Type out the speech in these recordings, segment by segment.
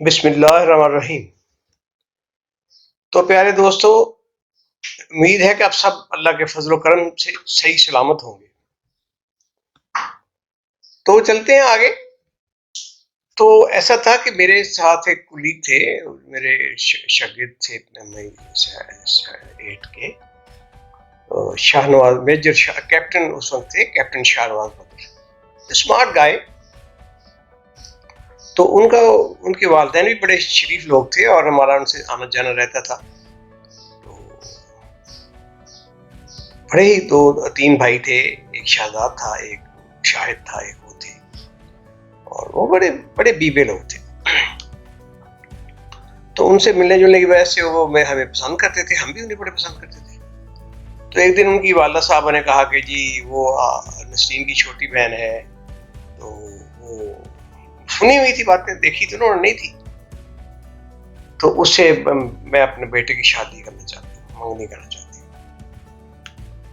बिस्मिल्लाहिर्रहमानिर्रहीम। तो प्यारे दोस्तों, उम्मीद है कि आप सब अल्लाह के फजल करम से सही सलामत होंगे। तो चलते हैं आगे। तो ऐसा था कि मेरे साथ एक कुलीग थे, मेरे शागिर्द थे, एट के शाहनवाज मेजर कैप्टन उस वक्त थे, कैप्टन शाहनवाज बदर, स्मार्ट गाय। तो उनके वालिदैन भी बड़े शरीफ लोग थे और हमारा उनसे आना जाना रहता था। तो बड़े ही दो तीन भाई थे, एक शाहजाद था, एक शाहिद था, एक वो थे, और वो बड़े बड़े बीबे लोग थे। तो उनसे मिलने जुलने की वजह से वो हमें पसंद करते थे, हम भी उन्हें बड़े पसंद करते थे। तो एक दिन उनकी वालदा साहबा ने कहा कि जी वो नसरीन की छोटी बहन है, तो वो सुनी हुई थी बातें, देखी तो उन्होंने नहीं थी, तो उससे मैं अपने बेटे की शादी करना चाहती हूँ, मंगनी करना चाहती हूँ।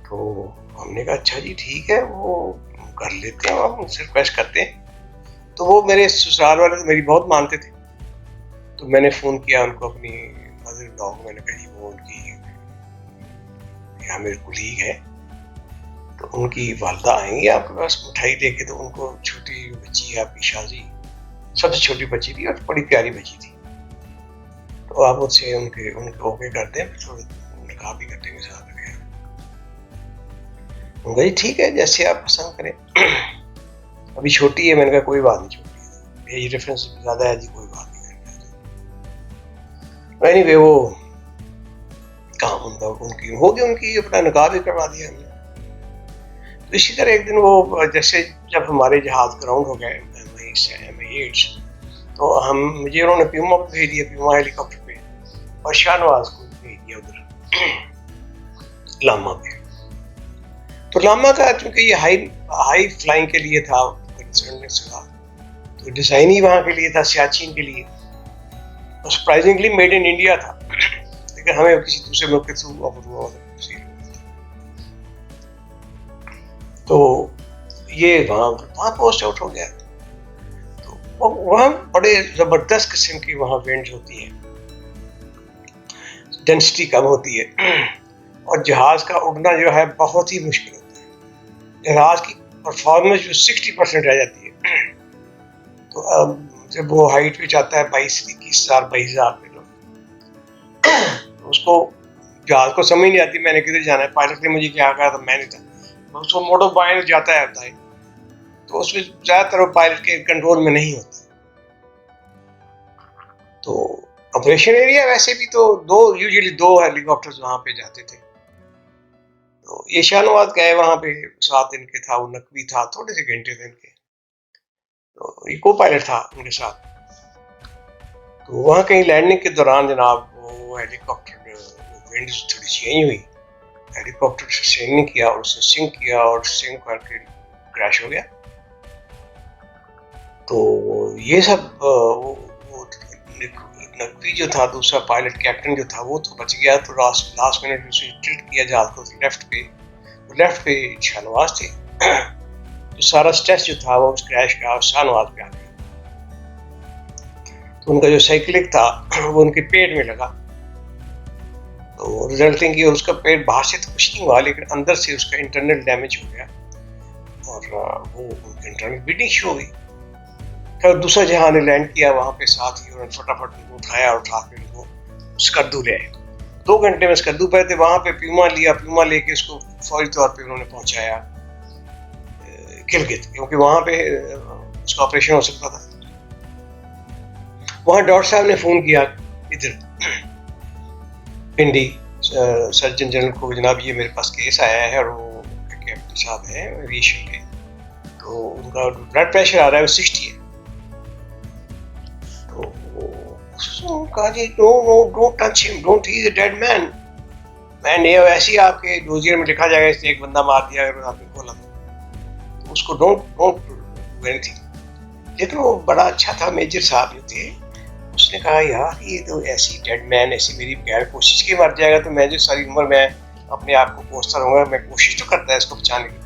तो हमने कहा अच्छा जी ठीक है, वो कर लेते हैं, हम उनसे रिक्वेस्ट करते हैं। तो वो मेरे ससुराल वाले तो मेरी बहुत मानते थे। तो मैंने फ़ोन किया उनको, अपनी मदर इन लॉ को, मैंने कहा जी वो उनकी यहाँ मेरे कुलीग है, तो उनकी वालदा आएंगी आपके पास मिठाई लेके, तो उनको छोटी बच्ची है आपकी शादी, सबसे छोटी बच्ची थी और बड़ी प्यारी बच्ची थी, तो आप मुझसे उनके ओके कर दें, थोड़ा निकाह भी कर देंगे साथ में। उनका जी ठीक है, जैसे आप पसंद करें। अभी छोटी है, मैंने कहा कोई बात नहीं, छोटी है, एज डिफरेंस ज़्यादा है जी, कोई बात नहीं। एनीवे वो काम उनकी हो गई, उनकी अपना निकाह भी करवा दिया हमने। तो इसी तरह एक दिन वो जैसे जब हमारे जहाज ग्राउंड हो गए वहीं से MH, तो मुझे उन्होंने प्यूमा पे भेज दिया, प्यूमा हेलीकॉप्टर पे, और शाहनवाज को भेज दिया उधर लामा पे। तो लामा का चूंकि ये हाई फ्लाइंग के लिए था, तो डिजाइन ही वहां के लिए था, सियाचिन के लिए, और सरप्राइजिंगली मेड इन इंडिया था, लेकिन हमें किसी दूसरे मुल्क के थ्रू ऑफर हुआ। तो ये वहाँ पोस्ट आउट हो गया। तो वहाँ बड़े जबरदस्त किस्म की वहाँ विंड्स होती है, डेंसिटी कम होती है, और जहाज का उड़ना जो है बहुत ही मुश्किल होता है। जहाज की परफॉर्मेंस जो 60% रह जाती है। तो अब जब वो हाइट पे जाता है 22,000 मीटर, तो उसको जहाज को समझ नहीं आती मैंने किधर जाना है, पायलट ने मुझे क्या कहा था, मैंने था उसको मोटो बाइंड जाता है आता है, तो उसमें ज्यादातर पायलट के कंट्रोल में नहीं होता। तो ऑपरेशन एरिया वैसे भी तो यूजुअली दो हेलीकॉप्टर्स वहां पे जाते थे। तो ये शाहनवाज गए वहां पे, साथ इनके था, वो नकवी था, थोड़े से घंटे थे इनके, तो ये को पायलट था उनके साथ। तो वहाँ कहीं लैंडिंग के दौरान जनाब वो हेलीकॉप्टर विंड थोड़ी चेंज हुई, हेलीकॉप्टर स्विंग नहीं किया, और उसने सिंक किया, और सिंक करके क्रैश हो गया। तो ये सब नकवी जो था, दूसरा पायलट कैप्टन जो था, वो तो बच गया। तो लास्ट मिनट उसने टिल्ट किया जहाज को लेफ्ट पे शाहनवाज थे। तो सारा स्ट्रेस जो था वो उस क्रैश का शाहनवाज पे आ गया। तो उनका जो साइकिलिक था वो उनके पेट में लगा, तो रिजल्टिंग की उसका पेट बाहर से तो कुछ नहीं हुआ, लेकिन अंदर से उसका इंटरनल डैमेज हो गया, और वो इंटरनल ब्लीडिंग शुरू हो गई। फिर दूसरा जहां ने लैंड किया वहां पे, साथ ही उन्होंने फटाफट उनको उठाया, उठा के उनको स्कर्दू ले आए। 2 घंटे में स्कर्दू पे थे वहां पे, प्यूमा लेके उसको फौरी तौर पे उन्होंने पहुंचाया गिलगित, क्योंकि वहां पे उसका ऑपरेशन हो सकता था। वहां डॉक्टर साहब ने फोन किया इधर पिंडी सर्जन जनरल को, जनाब ये मेरे पास केस आया है, और वो कैप्टन साहब हैं एविएशन के, तो उनका ब्लड प्रेशर आ रहा है 60 है। तो कहा जी don't touch him, don't, he is a dead man. मैंने वैसे ही आपके डोजियर में लिखा जाएगा, इसने एक बंदा मार दिया अगर आपने बोला तो उसको डोंट एनीथिंग। लेकिन वो बड़ा अच्छा था, मेजर साहब जो थे, उसने कहा यार ये तो ऐसी डेड मैन ऐसी मेरी बगैर कोशिश के मर जाएगा, तो मैं जो सारी उम्र मैं अपने आप को कोसता रहूंगा, मैं कोशिश तो करता है इसको बचाने की।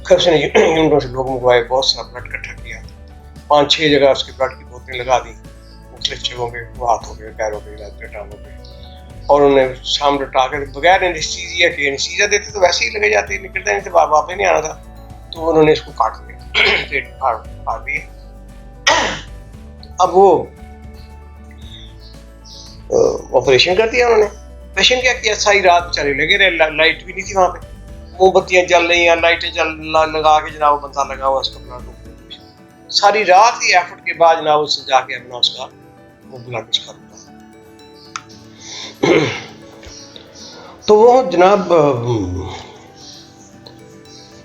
खैर उसने यूनिटों से लोग मंगवाए, बहुत सारा ब्लड इकट्ठा किया, 5-6 जगह उसके ब्लड की बोतलें पे लगा दी, मुख्तलिफ जगहों पे, हाथों पे, पैरों पे, टांगों पे, और उन्हें सामने लटा के बगैर एनेस्थीसिया के, एनेस्थीसिया देते तो वैसे ही लगे जाते, निकलते नहीं थे, वापस नहीं आना था, तो उन्होंने इसको काट दिया, पेट फाड़ दिया। अब वो ऑपरेशन कर दिया उन्होंने। पेशेंट क्या किया, सारी रात बेचारे लगे रहे, लाइट भी नहीं थी वहाँ पे, मोमबत्तियाँ जल रही हैं, लाइटें लगा के जनाब बंदा लगा हुआ उसका ब्लड, सारी रात ही एफर्ट के बाद जनाब उससे जाके अपना उसका वो ब्लड उसका रुका। तो वो जनाब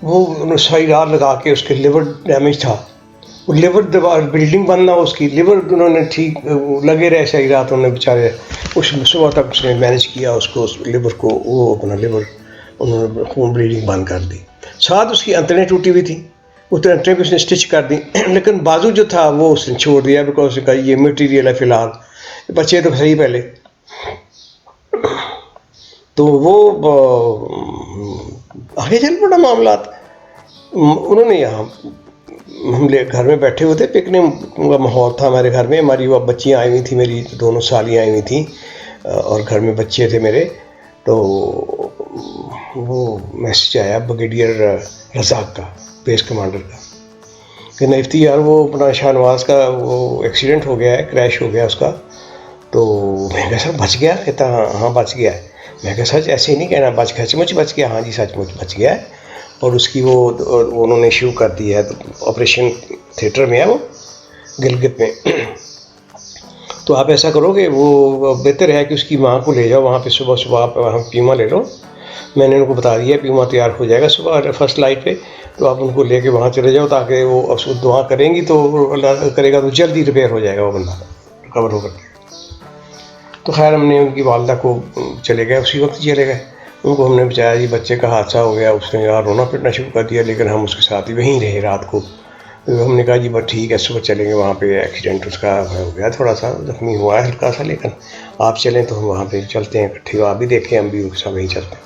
वो सारी रात लगा के, उसके लिवर डैमेज था, वो लिवर बिल्डिंग बनना उसकी, लिवर उन्होंने ठीक लगे रहे सारी रात, उन्होंने बेचारे उस सुबह तक उसने मैनेज किया उसको, उस लिवर को, वो अपना लिवर उन्होंने खून ब्लीडिंग बंद कर दी। साथ उसकी अंतड़ें टूटी हुई थी, उतने अंतड़ें भी उसने स्टिच कर दी, लेकिन बाजू जो था वो उसने छोड़ दिया, बिकॉज उसने कहा ये मटीरियल है फिलहाल, बच्चे तो सही पहले। तो वो आगे चल पड़ा मामला। उन्होंने यहाँ हम घर में बैठे हुए थे, पिकनिक का माहौल था हमारे घर में, हमारी वो बच्चियाँ आई हुई थी, मेरी दोनों सालियाँ आई हुई थी, और घर में बच्चे थे मेरे। तो वो मैसेज आया ब्रिगेडियर रज़ाक का, बेस कमांडर का, कि नफ्ती यार वो अपना शाहनवाज का वो एक्सीडेंट हो गया है, क्रैश हो गया उसका। तो मैं कहा सर बच गया? कहता हाँ बच गया है। मैं कहा सच ऐसे ही नहीं कहना, बच गया, सचमुच बच गया? हाँ जी सचमुच बच गया है, और उसकी वो उन्होंने शुरू कर दी है, तो ऑपरेशन थिएटर में है वो गिलगित में। तो आप ऐसा करोगे, वो बेहतर है कि उसकी माँ को ले जाओ वहाँ पे, सुबह सुबह आप वहाँ प्यूमा ले लो, मैंने उनको बता दिया प्यूमा तैयार हो जाएगा सुबह फर्स्ट लाइट पे, तो आप उनको लेके वहाँ चले जाओ, ताकि वो उसको दुआ करेंगी तो अल्लाह करेगा तो जल्दी रिपेयर हो जाएगा, वो बंदा रिकवर होकर। तो खैर हमने उनकी वालदा को चले गए, उसी वक्त चले गए, उनको हमने बताया जी बच्चे का हादसा हो गया, उसने यार रोना पिटना शुरू कर दिया, लेकिन हम उसके साथ ही वहीं रहे रात को। तो हमने कहा जी बस ठीक है, सुबह चलेंगे, वहाँ पे एक्सीडेंट उसका हो गया, थोड़ा सा जख्मी हुआ है हल्का सा, लेकिन आप चलें तो हम वहाँ पे चलते हैं इकट्ठे, आप भी देखें हम भी उसके साथ वहीं चलते हैं।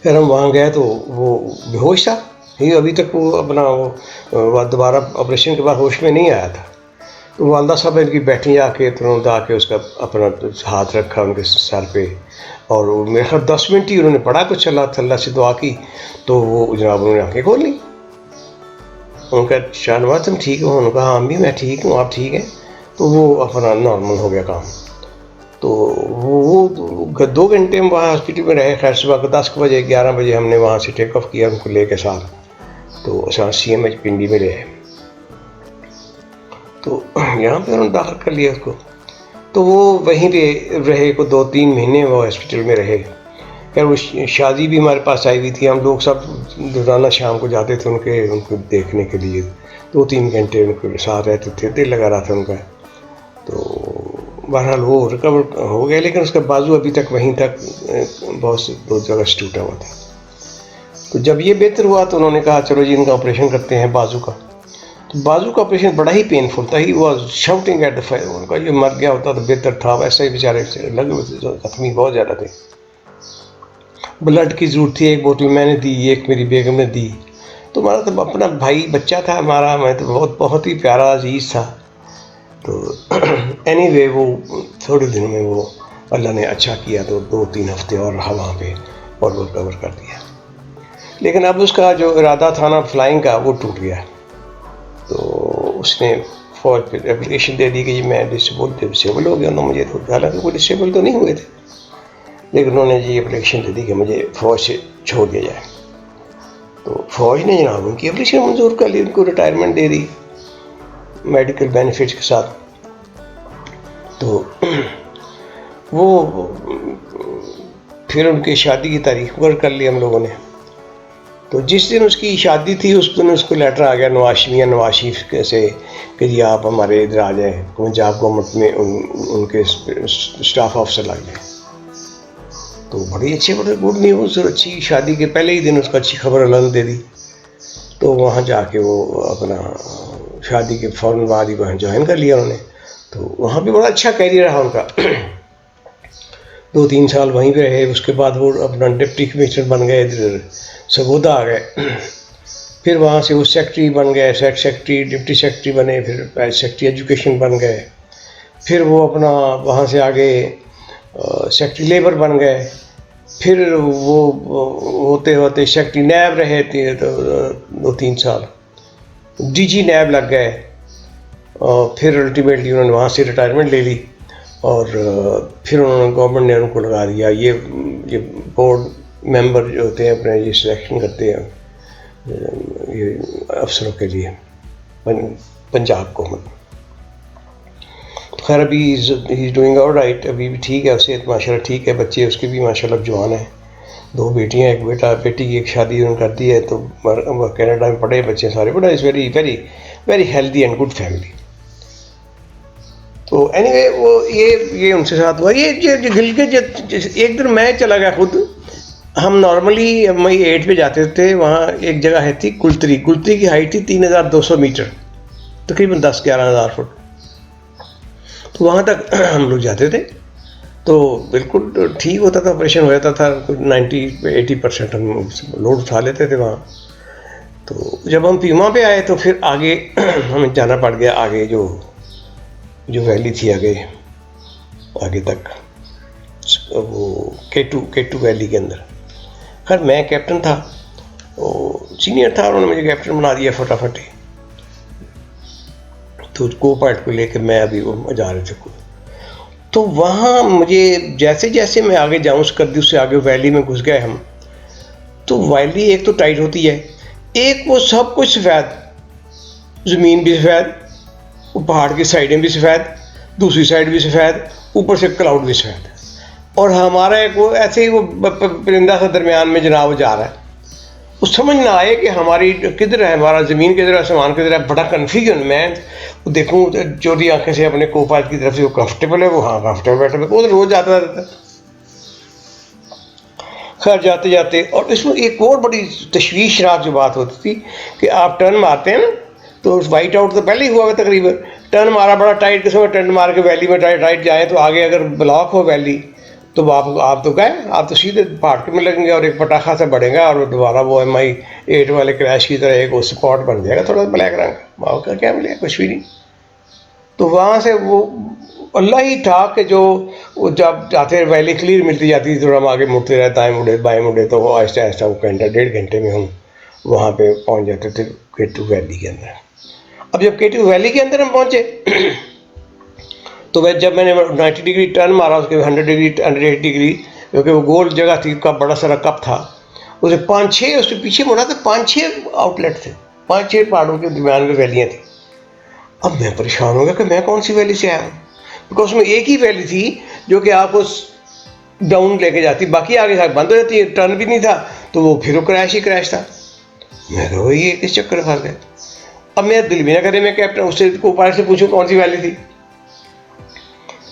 फिर हम वहाँ गए तो वो बेहोश था, ये अभी तक वो अपना वो दोबारा ऑपरेशन के बाद होश में नहीं आया था। तो वालदा साहब इनकी बैठी आके तुरंत आके उसका अपना हाथ रखा उनके सर पे, और मेरे ख्याल 10 मिनट ही उन्होंने पढ़ा कुछ, अल्लाह से दुआ की, तो वो जनाब उन्होंने आंखें खोल ली। उनका शाहनवाज तुम ठीक हो? उन्होंने कहा हाँ भी मैं ठीक हूँ, आप ठीक हैं? तो वो अपना नॉर्मल हो गया काम। तो वो 2 घंटे हम वहाँ हॉस्पिटल में रहे। खैर सुबह को 10 बजे 11 बजे हमने वहाँ से टेक ऑफ किया उनको लेके साथ, तो CMH पिंडी में रहे, तो यहाँ पे उन्होंने दाखिल कर लिया उसको। तो वो वहीं पे रहे को 2-3 महीने वो हॉस्पिटल में रहे। खैर वो शादी भी हमारे पास आई हुई थी, हम लोग सब रोज़ाना शाम को जाते थे उनको देखने के लिए, 2-3 घंटे उनके साथ रहते थे, दिल लगा रहा था उनका। तो बहरहाल वो रिकवर हो गया, लेकिन उसका बाजू अभी तक वहीं तक बहुत से 2 जगह से टूटा हुआ था। तो जब ये बेहतर हुआ तो उन्होंने कहा चलो जी इनका ऑपरेशन करते हैं बाजू का। तो बाजू का ऑपरेशन बड़ा ही पेनफुल था, he was shouting at the fire. उनका ये मर गया होता तो बेहतर था, वैसे ही बेचारे से लगे हुए थे, जख्मी बहुत ज़्यादा थे। ब्लड की ज़रूरत थी, 1 बोतल मैंने दी, 1 मेरी बेगम ने दी। तो हमारा तो अपना भाई बच्चा था हमारा, मैं तो बहुत ही प्यारा अजीज़ था। तो एनीवे वो थोड़े दिन में वो अल्लाह ने अच्छा किया, तो 2-3 हफ्ते और रहा वहाँ पे और वो रिकवर कर दिया। लेकिन अब उसका जो इरादा था ना फ्लाइंग का, वो टूट गया। तो उसने फौज पे एप्लीकेशन दे दी कि मैं डिसेबल हो गया ना मुझे, तो हालांकि कोई डिसेबल तो नहीं हुए थे, लेकिन उन्होंने जी एप्लीकेशन दे दी कि मुझे फ़ौज से छोड़ दिया जाए। तो फ़ौज ने जनाब उनकी एप्लीकेशन मंजूर कर ली, उनको रिटायरमेंट दे दी मेडिकल बेनिफिट्स के साथ। तो वो फिर उनकी शादी की तारीख मुकर कर ली हम लोगों ने। तो जिस दिन उसकी शादी थी उस दिन उसको लेटर आ गया नवाज शरीफ से कि जी आप हमारे इधर आ जाएँ, पंजाब गवर्नमेंट में उनके स्टाफ ऑफिसर लग गए। तो बड़ी गुड न्यूज़, और अच्छी शादी के पहले ही दिन उसको अच्छी खबर अल्लाह ने दे दी। तो वहाँ जाके वो अपना शादी के फ़ौरन बाद ही वहाँ ज्वाइन कर लिया उन्होंने। तो वहाँ भी बड़ा अच्छा कैरियर रहा उनका, 2-3 साल वहीं पे रहे। उसके बाद वो अपना डिप्टी कमिश्नर बन गए, इधर सरगोदा आ गए। फिर वहाँ से वो सेक्रेटरी बन गए, सेक्रेटरी डिप्टी सेक्रेटरी बने, फिर सेक्रेटरी एजुकेशन बन गए, फिर वो अपना वहाँ से आगे सेक्रेटरी लेबर बन गए, फिर वो होते होते सेक्रेटरी नैब रहे थे तो 2-3 साल, डीजी नैब लग गए, और फिर अल्टीमेटली उन्होंने वहाँ से रिटायरमेंट ले ली, और फिर उन्होंने गवर्नमेंट ने उनको लगा दिया ये बोर्ड मेंबर जो होते हैं अपने ये सिलेक्शन करते हैं ये अफसरों के लिए पंजाब को। खैर अभी ही डूइंग ऑल राइट, अभी भी ठीक है, सेहत माशाल्लाह ठीक है, बच्चे उसके भी माशाल्लाह जवान हैं, 2 बेटियां, 1 बेटा, बेटी की एक शादी उन्होंने कर दी है, तो कनाडा में पढ़े बच्चे सारे, बड़ा is very very very healthy and good family. तो एनीवे वो ये उनसे साथ हुआ, ये दिल के एक दिन मैं चला गया खुद, हम नॉर्मली मई 8 पे जाते थे, वहाँ एक जगह है थी गुलतरी की हाइट थी 3200 मीटर, तकरीबन 10-11 हज़ार फुट, तो वहाँ तक हम लोग जाते थे, तो बिल्कुल ठीक होता था, ऑपरेशन हो जाता था, 90-80% हम लोड उठा लेते थे वहाँ। तो जब हम पीमा पे आए तो फिर आगे हमें जाना पड़ गया, आगे जो वैली थी आगे तक, वो K2 वैली के अंदर। खैर मैं कैप्टन था, वो सीनियर था, उन्होंने मुझे कैप्टन बना दिया फटाफट ही, तो को पार्ट को लेकर मैं अभी वो जा रहे थे। तो वहाँ मुझे जैसे जैसे मैं आगे जाऊँ उस कद्दू से आगे वैली में घुस गए हम, तो वैली एक तो टाइट होती है, एक वो सब कुछ सफ़ेद, ज़मीन भी सफ़ेद, वो पहाड़ की साइडें भी सफ़ेद, दूसरी साइड भी सफ़ेद, ऊपर से क्लाउड भी सफ़ेद, और हमारा एक वो ऐसे ही वो परिंदा सा दरमियान में जनाब वो जा रहा है, वो समझ ना आए कि हमारी किधर है, हमारा ज़मीन किधर है, आसमान किधर है, बड़ा कन्फ्यूजन। मैं देखूँ चोरी आंखें से अपने को पायलट की तरफ से, वो कंफर्टेबल है, वो हाँ कंफर्टेबल बैठे, वो तो रोज़ जाता रहता। खैर जाते जाते, और इसमें एक और बड़ी तशवीशनाक जो बात होती थी कि आप टर्न मारते हैं ना, तो वाइट आउट तो पहले ही हुआ है तकरीबन, टर्न मारा बड़ा टाइट किस्म, टर्न मार के वैली में टाइट जाए तो आगे अगर ब्लॉक हो वैली तो आप तो गए, आप तो सीधे पहाड़ में लगेंगे और एक पटाखा से बढ़ेगा, और दोबारा वो MI8 वाले क्रैश की तरह एक वो स्पॉट बन जाएगा थोड़ा ब्लैक रंग का, वहाँ का क्या मिलेगा, कुछ भी नहीं। तो वहाँ से वो अल्लाह ही था कि जो वो जब जाते वैली क्लियर मिलती जाती थी, थोड़ा हम आगे मुड़ते रहे, दाएँ मुड़े बाएँ मुड़े, तो वो आहिस्ता आहिस्ता वो घंटा 1.5 घंटे में हम वहाँ पे पहुँच जाते थे K2 वैली के अंदर। अब जब K2 वैली के अंदर हम पहुँचे तो वह जब मैंने 90 डिग्री टर्न मारा, उसके 180 डिग्री, क्योंकि वो गोल जगह थी, कप बड़ा सारा कप था, उसे 5-6 उसके पीछे मुड़ा तो 5-6 आउटलेट थे, 5-6 पहाड़ों के दरमियान में वैलियाँ थी। अब मैं परेशान हो गया कि मैं कौन सी वैली से आया हूँ, बिकॉज उसमें एक ही वैली थी जो कि आप उस डाउन लेके जाती, बाकी आगे तक बंद हो जाती है, टर्न भी नहीं था, तो वो फिर वो क्रैश ही क्रैश था। मैं कहा ये किस चक्कर में फंस गया। अब मेरा दिल भी ना करे मैं कैप्टन उससे को पायलट से पूछूं कौन सी वैली थी,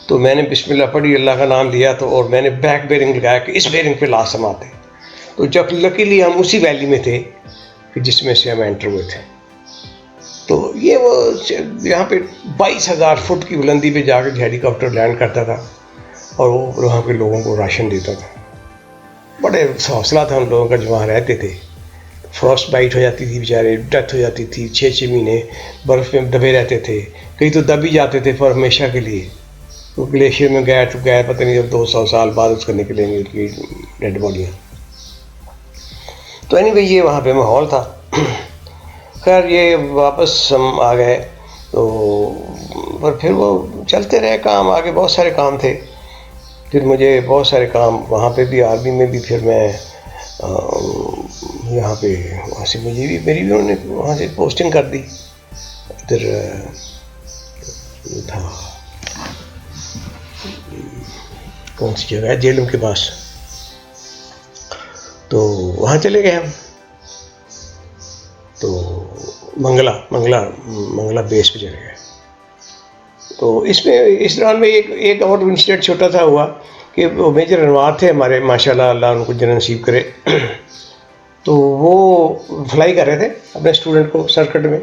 तो मैंने बिस्मिल्लाह पढ़ी, अल्लाह का नाम लिया, तो और मैंने बैक बेरिंग लगाया कि इस बेरिंग पे लास्ट हम आते। तो जब लकीली हम उसी वैली में थे कि जिसमें से हम एंटर हुए थे। तो ये वो यहाँ पे 22,000 फुट की बुलंदी पे जाकर हेलीकॉप्टर लैंड करता था, और वो वहाँ के लोगों को राशन देता था। बड़े हौसला था उन लोगों का जो वहाँ रहते थे। फ्रॉस्ट बाइट हो जाती थी, बेचारे डेथ हो जाती थी, 6-6 महीने बर्फ़ में दबे रहते थे, कई तो दब ही जाते थे फॉर हमेशा के लिए। तो ग्लेशियर में गए तो गए, पता नहीं जब 200 साल बाद उसको निकलेंगे उनकी डेड बॉडियाँ। तो एनीवे ये वहाँ पे माहौल था। खैर ये वापस हम आ गए, तो पर फिर वो चलते रहे काम, आगे बहुत सारे काम थे, फिर मुझे बहुत सारे काम वहाँ पे भी, आर्मी में भी, फिर मैं यहाँ पे वहाँ से मुझे भी मेरी भी उन्होंने वहाँ से पोस्टिंग कर दी, इधर था कौन सी जगह है, जेलम के पास, तो वहाँ चले गए हम। तो मंगला बेस पे चले गए। तो इसमें इस दौरान में एक और इंसिडेंट छोटा सा हुआ कि वो मेजर अनवार थे हमारे, माशाल्लाह अल्लाह उनको जन्नत नसीब करे। तो वो फ्लाई कर रहे थे अपने स्टूडेंट को सर्किट में,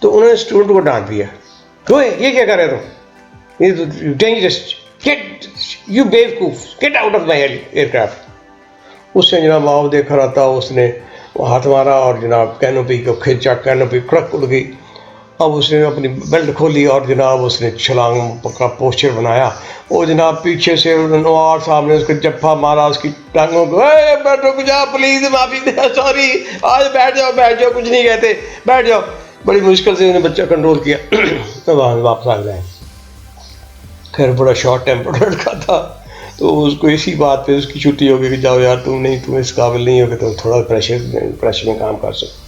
तो उन्होंने स्टूडेंट को डांट दिया, तो ये क्या कर रहे तुम, ये तो डेंजरस, गेट यू बेवकूफ, get out of my aircraft. उससे जनाब आओ देखा रहा था, उसने हाथ मारा और जनाब कैनोपी को खींचा, कैनोपी कड़क उड़ गई। अब उसने अपनी बेल्ट खोली और जनाब उसने छलांग का पोस्चर बनाया। वो जनाब पीछे से नवाब साहब ने उसको जप्फा मारा उसकी टांगों को, रुक जा प्लीज, माफी दे, सॉरी, आज बैठ जाओ, कुछ नहीं कहते, बैठ जाओ। बड़ी मुश्किल से उन्हें बच्चा कंट्रोल किया। तो वापस आ गए। खैर बड़ा शॉर्ट टेम्पर लड़का था, तो उसको इसी बात पे उसकी छुट्टी हो गई कि जाओ यार, तुम इस काबिल नहीं हो कि तुम थोड़ा प्रेशर में काम कर सको।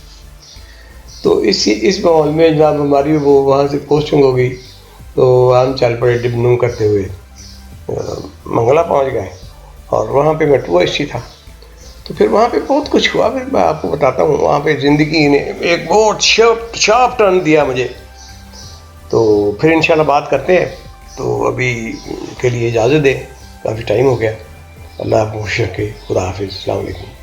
तो इस माहौल में जनाब हमारी वो वहाँ से पोस्टिंग हो गई, तो हम चल पड़े डिबनू करते हुए मंगला पहुँच गए और वहाँ पे मैं टूरिस्ट ही था। तो फिर वहाँ पे बहुत कुछ हुआ, फिर मैं आपको बताता हूँ। वहाँ पे ज़िंदगी ने एक बहुत शार्प टर्न दिया मुझे। तो फिर इंशाल्लाह बात करते हैं। तो अभी के लिए इजाज़त दें, काफ़ी टाइम हो गया। अल्लाह आपको खुश रखे। खुदा हाफिज़। अस्सलाम वालेकुम।